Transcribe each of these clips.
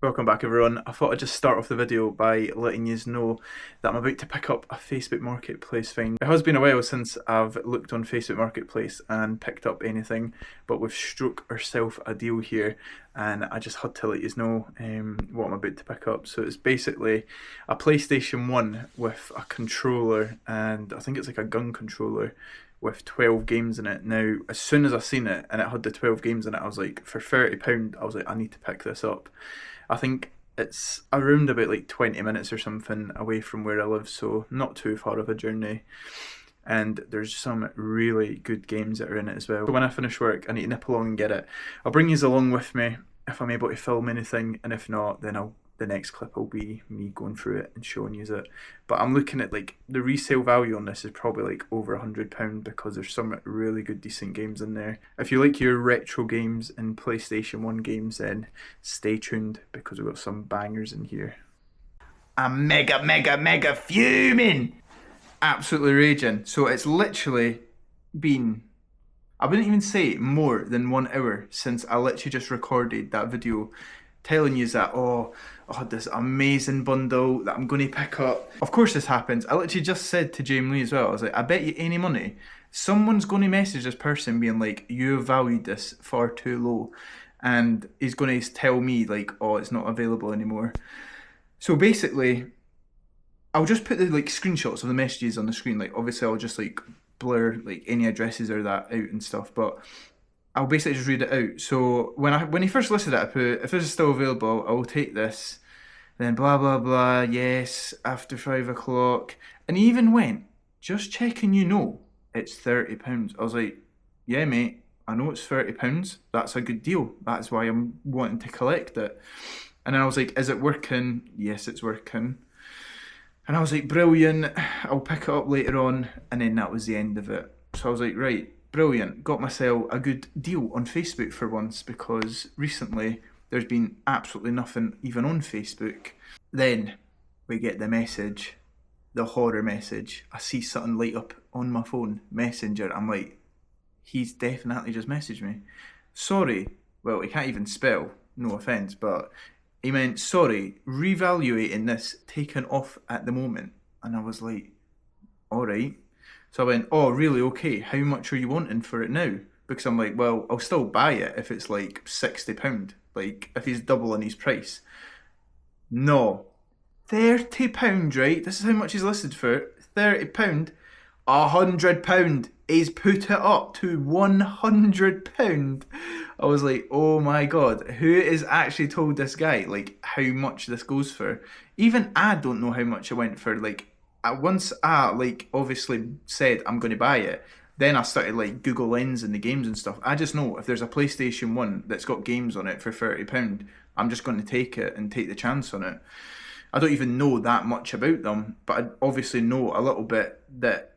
Welcome back everyone. I thought I'd just start off the video by letting you know that I'm about to pick up a Facebook Marketplace find. It has been a while since I've looked on Facebook Marketplace and picked up anything, but we've struck ourselves a deal here and I just had to let you know what I'm about to pick up. So it's basically a PlayStation 1 with a controller, and I think it's like a gun controller with 12 games in it. Now, as soon as I seen it and it had the 12 games in it, I was like, for £30, I was like, I need to pick this up. I think it's around about like 20 minutes or something away from where I live, so not too far of a journey. And there's some really good games that are in it as well. So when I finish work, I need to nip along and get it. I'll bring yous along with me if I'm able to film anything, and if not, then the next clip will be me going through it and showing you it. But I'm looking at like the resale value on this is probably like over £100 because there's some really good decent games in there. If you like your retro games and PlayStation 1 games, then stay tuned because we've got some bangers in here. I'm mega fuming! Absolutely raging. So it's literally been, I wouldn't even say more than 1 hour since I literally just recorded that video telling you that, I had this amazing bundle that I'm going to pick up. Of course this happens. I literally just said to Jamie Lee as well, I was like, I bet you any money, someone's going to message this person being like, you have valued this far too low. And he's going to tell me like, oh, it's not available anymore. So basically, I'll just put the like screenshots of the messages on the screen. Like obviously I'll just like blur like any addresses or that out and stuff, but I'll basically just read it out. So when he first listed it, I put, if this is still available, I will take this. Then blah blah blah, yes, after 5 o'clock. And he even went, just checking it's £30. I was like, yeah mate, I know it's £30. That's a good deal. That's why I'm wanting to collect it. And then I was like, is it working? Yes, it's working. And I was like, brilliant, I'll pick it up later on. And then that was the end of it. So I was like, right, brilliant, got myself a good deal on Facebook for once, because recently there's been absolutely nothing even on Facebook. Then we get the message, the horror message. I see something light up on my phone, Messenger. I'm like, he's definitely just messaged me. Sorry, well, he can't even spell, no offence, but he meant, sorry, revaluating this, taken off at the moment. And I was like, alright. So I went, oh, really? Okay. How much are you wanting for it now? Because I'm like, well, I'll still buy it if it's like £60. Like, if he's doubling his price. No. £30, right? This is how much he's listed for. £30. £100. He's put it up to £100. I was like, oh my god, who is actually told this guy like how much this goes for? Even I don't know how much it went for. Like, once I like obviously said I'm going to buy it, then I started like Google Lensing the games and stuff. I just know if there's a PlayStation 1 that's got games on it for £30, I'm just going to take it and take the chance on it. I don't even know that much about them, but I obviously know a little bit that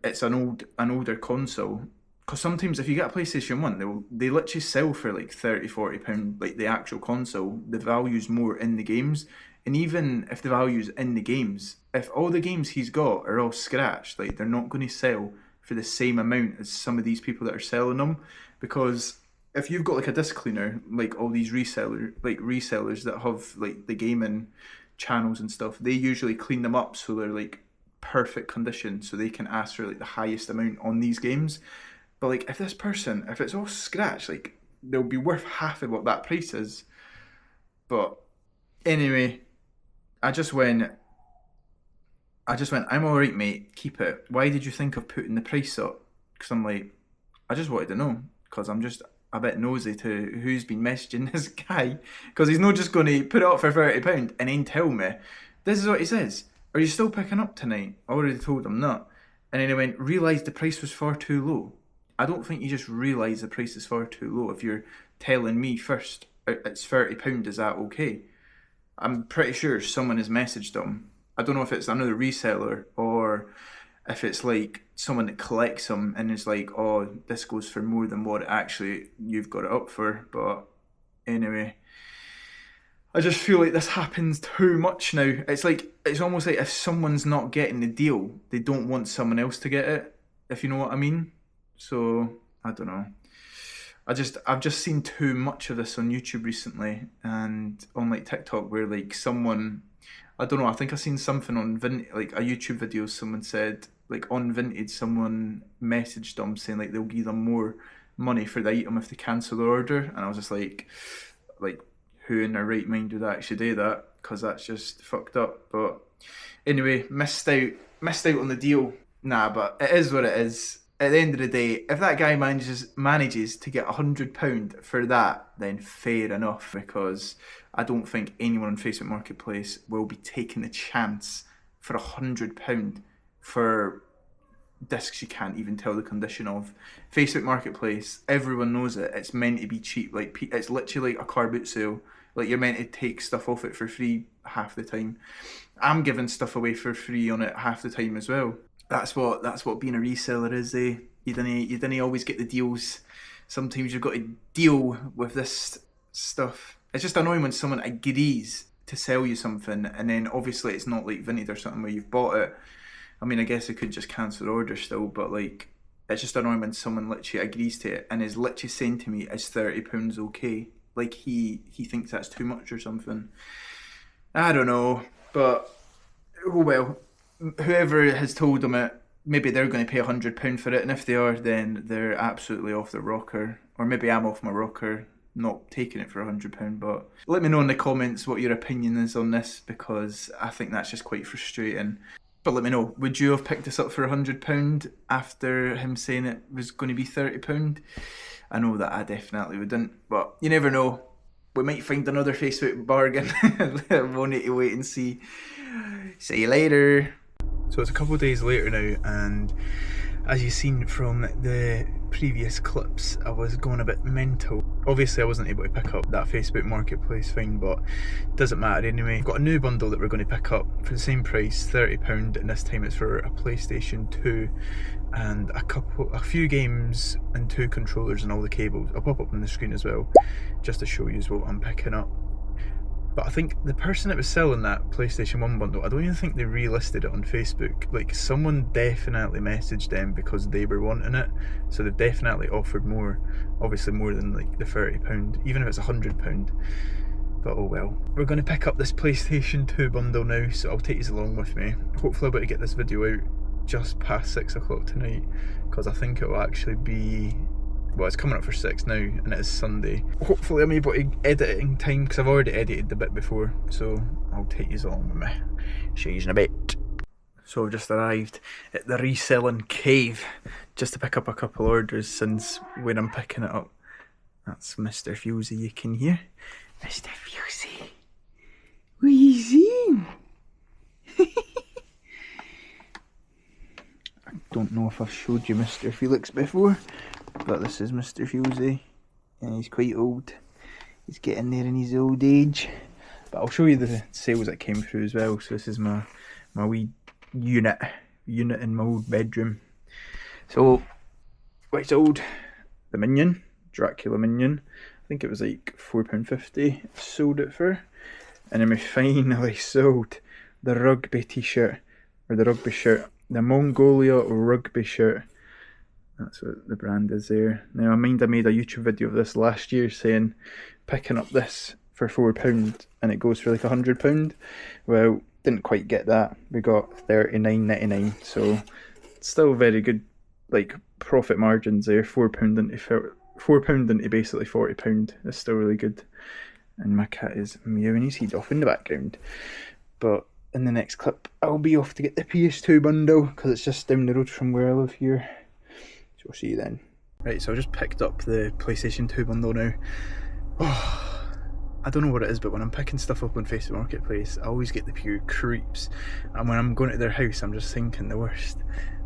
it's an older console. Because sometimes if you get a PlayStation 1, they literally sell for like £30-40, like the actual console. The value's more in the games. And even if the value's in the games, if all the games he's got are all scratched, like they're not going to sell for the same amount as some of these people that are selling them. Because if you've got like a disc cleaner, like all these resellers that have like the gaming channels and stuff, they usually clean them up so they're like perfect condition, so they can ask for like the highest amount on these games. But like if it's all scratched, like they'll be worth half of what that price is. But anyway, I just went, I'm alright mate, keep it. Why did you think of putting the price up? Because I'm like, I just wanted to know, because I'm just a bit nosy to who's been messaging this guy, because he's not just going to put it up for £30 and then tell me. This is what he says, are you still picking up tonight? I already told him not. And then he went, realised the price was far too low. I don't think you just realise the price is far too low. If you're telling me first it's £30, is that okay? I'm pretty sure someone has messaged them. I don't know if it's another reseller or if it's like someone that collects them and is like, oh, this goes for more than what actually you've got it up for. But anyway, I just feel like this happens too much now. It's almost like if someone's not getting the deal, they don't want someone else to get it, if you know what I mean. So I don't know. I've just seen too much of this on YouTube recently and on like TikTok, where like someone, I don't know, I think I seen something on like a YouTube video, someone said like on Vinted, someone messaged them saying like they'll give them more money for the item if they cancel their order, and I was just like who in their right mind would actually do that? Because that's just fucked up. But anyway, missed out on the deal. Nah, but it is what it is. At the end of the day, if that guy manages to get £100 for that, then fair enough, because I don't think anyone on Facebook Marketplace will be taking the chance for £100 for discs you can't even tell the condition of. Facebook Marketplace, everyone knows it. It's meant to be cheap. Like, it's literally like a car boot sale. Like, you're meant to take stuff off it for free half the time. I'm giving stuff away for free on it half the time as well. That's what being a reseller is, eh? You didn't always get the deals. Sometimes you've got to deal with this stuff. It's just annoying when someone agrees to sell you something, and then obviously it's not like Vinted or something where you've bought it. I mean, I guess I could just cancel the order still, but like, it's just annoying when someone literally agrees to it and is literally saying to me, is £30 okay? Like he thinks that's too much or something. I don't know, but oh well. Whoever has told them it, maybe they're going to pay £100 for it, and if they are, then they're absolutely off the rocker. Or maybe I'm off my rocker, not taking it for £100. But let me know in the comments what your opinion is on this, because I think that's just quite frustrating. But let me know, would you have picked this up for £100 after him saying it was going to be £30? I know that I definitely wouldn't, but you never know. We might find another Facebook bargain. We'll need to wait and see. See you later. So it's a couple of days later now, and as you've seen from the previous clips, I was going a bit mental. Obviously I wasn't able to pick up that Facebook Marketplace thing, but it doesn't matter anyway. We've got a new bundle that we're going to pick up for the same price, £30, and this time it's for a PlayStation 2 and a few games and 2 controllers and all the cables. I'll pop up on the screen as well, just to show you what I'm picking up. But I think the person that was selling that PlayStation 1 bundle, I don't even think they relisted it on Facebook. Like, someone definitely messaged them because they were wanting it, so they've definitely offered more, obviously more than like the £30, even if it's £100. But oh well. We're going to pick up this PlayStation 2 bundle now, so I'll take you along with me. Hopefully I'll be able to get this video out just past 6 o'clock tonight, because I think it will actually be, well, it's coming up for 6 now, and it is Sunday. Hopefully I'm able to edit it in time, because I've already edited the bit before, so I'll take you along with me. See you in a bit. So I've just arrived at the reselling cave, just to pick up a couple orders since when I'm picking it up. That's Mr. Fusey you can hear. Mr. Fusey. What are you seeing? I don't know if I've showed you Mr. Felix before, but this is Mr. Fusey, and he's quite old. He's getting there in his old age. But I'll show you the sales that came through as well. So this is my wee unit in my old bedroom. So what sold? The Minion, Dracula Minion. I think it was like £4.50. Sold it for. And then we finally sold the rugby t-shirt, or the rugby shirt. The Mongolia rugby shirt. That's what the brand is there. Now I made a YouTube video of this last year saying picking up this for £4 and it goes for like £100. Well, didn't quite get that. We got £39.99, so still very good like profit margins there. £4 into basically £40 is still really good. And my cat is meowing his head off in the background. But in the next clip I'll be off to get the PS2 bundle, because it's just down the road from where I live here. So we'll see you then. Right, so I just picked up the PlayStation 2 bundle now. Oh, I don't know what it is, but when I'm picking stuff up on Facebook Marketplace, I always get the pure creeps. And when I'm going to their house, I'm just thinking the worst.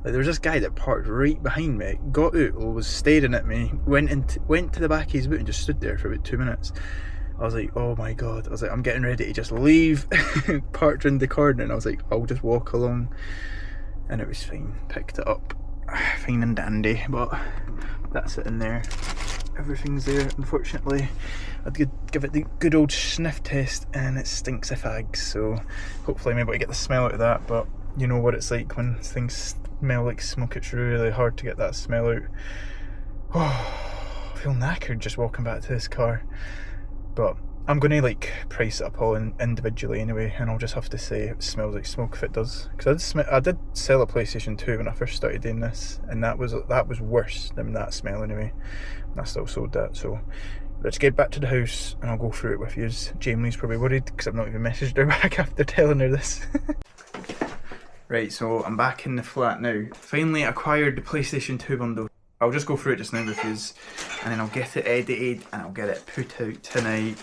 Like, there was this guy that parked right behind me, got out, was staring at me, went to the back of his boot and just stood there for about 2 minutes. I was like, oh my god. I was like, I'm getting ready to just leave. Parked around the corner, and I was like, I'll just walk along. And it was fine. Picked it up. Fine and dandy, but that's it in there. Everything's there, unfortunately. I'd give it the good old sniff test, and it stinks of fags, so hopefully I'm able to get the smell out of that. But you know what it's like when things smell like smoke. It's really hard to get that smell out. Oh, feel knackered just walking back to this car. But I'm going to like price it up all individually anyway, and I'll just have to say it smells like smoke if it does. Because I did sell a PlayStation 2 when I first started doing this, and that was worse than that smell anyway. And I still sold that, so let's get back to the house and I'll go through it with you. Jamie's probably worried because I've not even messaged her back after telling her this. Right, so I'm back in the flat now. Finally acquired the PlayStation 2 bundle. I'll just go through it just now with you, and then I'll get it edited and I'll get it put out tonight.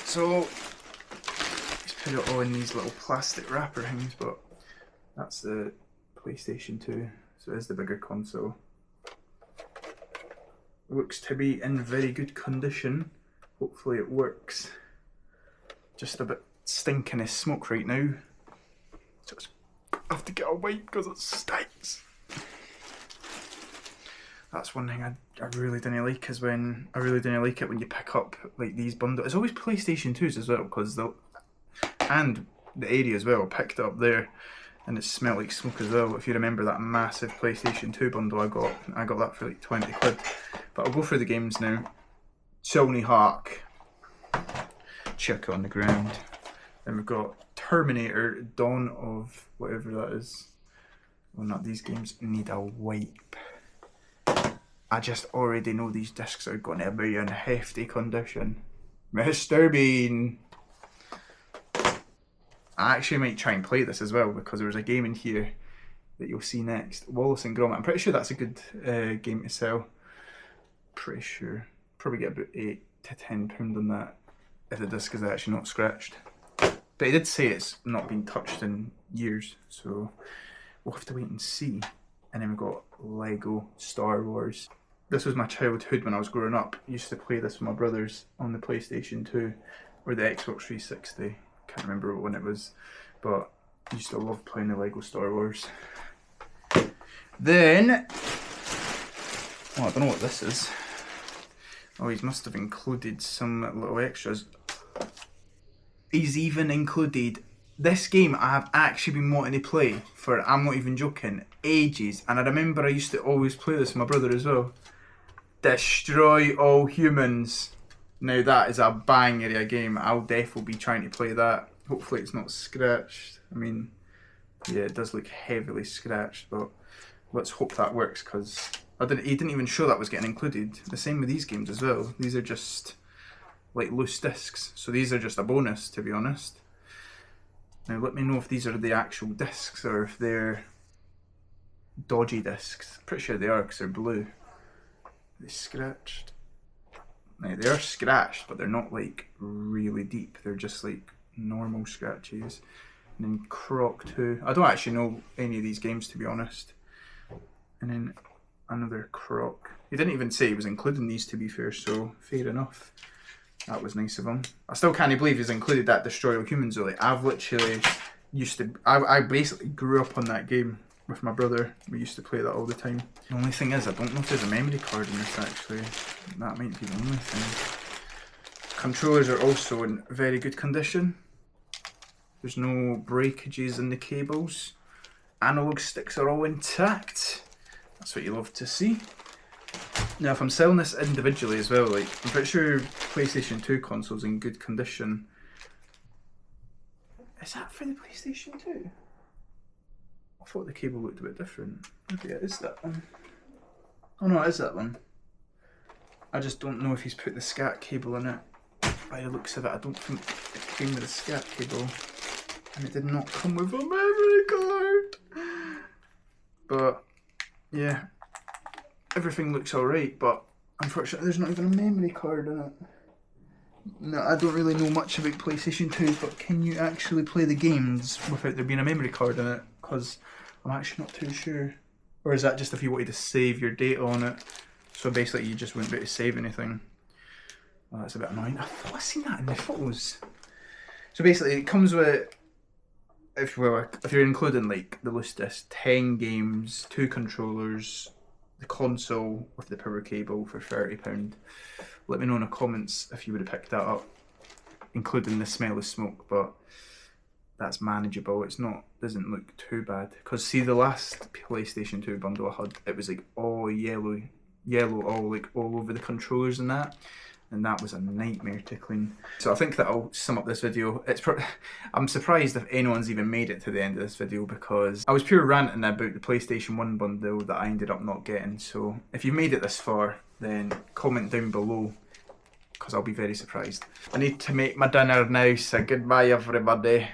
So, let's put it all in these little plastic wrapper things, but that's the PlayStation 2, so it is the bigger console. Looks to be in very good condition. Hopefully it works. Just a bit stinking of smoke right now. So I have to get a wipe because it stinks. That's one thing I really didn't like, is when I really didn't like it when you pick up like these bundles. It's always PlayStation 2s as well, because and the area as well picked up there, and it smelled like smoke as well. If you remember that massive PlayStation 2 bundle I got that for like 20 quid. But I'll go through the games now. Tony Hawk, Chuck on the ground. Then we've got Terminator, Dawn of whatever that is. Well, not these games need a wipe. I just already know these discs are going to be in hefty condition. Mr. Bean. I actually might try and play this as well, because there's a game in here that you'll see next. Wallace and Gromit. I'm pretty sure that's a good game to sell. Pretty sure. Probably get about £8 to £10 on that if the disc is actually not scratched. But he did say it's not been touched in years, so we'll have to wait and see. And then we've got Lego Star Wars. This was my childhood when I was growing up. I used to play this with my brothers on the PlayStation 2 or the Xbox 360. Can't remember when it was, but I used to love playing the Lego Star Wars. Then, oh, I don't know what this is. Oh, he must have included some little extras. He's even included this game I have actually been wanting to play for, I'm not even joking, ages. And I remember I used to always play this with my brother as well. Destroy All Humans. Now that is a banger of a game. I'll definitely be trying to play that. Hopefully it's not scratched. I mean, yeah, it does look heavily scratched, but let's hope that works, because he didn't even show that was getting included. The same with these games as well. These are just like loose discs, so these are just a bonus, to be honest. Now let me know if these are the actual discs or if they're dodgy discs. Pretty sure they are, because they're blue. Are they scratched? Now they are scratched, but they're not like really deep. They're just like normal scratches. And then Croc 2. I don't actually know any of these games, to be honest. And then another Croc. He didn't even say he was including these, to be fair, so fair enough. That was nice of him. I still can't believe he's included that Destroy All Humans though. Like, I've literally used to... I basically grew up on that game with my brother. We used to play that all the time. The only thing is, I don't know if there's a memory card in this actually. That might be the only thing. Controllers are also in very good condition. There's no breakages in the cables. Analog sticks are all intact. That's what you love to see. Now, if I'm selling this individually as well, like, I'm pretty sure PlayStation 2 console's in good condition. Is that for the PlayStation 2? I thought the cable looked a bit different. Maybe it is that one. Oh no, it is that one. I just don't know if he's put the SCAT cable in it. By the looks of it, I don't think it came with a SCAT cable. And it did not come with a memory card. But, yeah. Everything looks alright, but unfortunately there's not even a memory card in it. No, I don't really know much about PlayStation 2, but can you actually play the games without there being a memory card in it? Because I'm actually not too sure. Or is that just if you wanted to save your data on it? So basically you just wouldn't be able to save anything. Well, that's a bit annoying. I thought I seen that in the photos. So basically it comes with, if you're including like the loose disc, 10 games, 2 controllers, the console with the power cable for £30. Let me know in the comments if you would have picked that up, including the smell of smoke, but that's manageable. It's not, doesn't look too bad. Because see, the last PlayStation 2 bundle I had, it was like all yellow yellow all over the controllers and that. And that was a nightmare to clean. So I think that'll sum up this video. I'm surprised if anyone's even made it to the end of this video, because I was pure ranting about the PlayStation 1 bundle that I ended up not getting. So if you've made it this far, then comment down below, because I'll be very surprised. I need to make my dinner now, so goodbye everybody.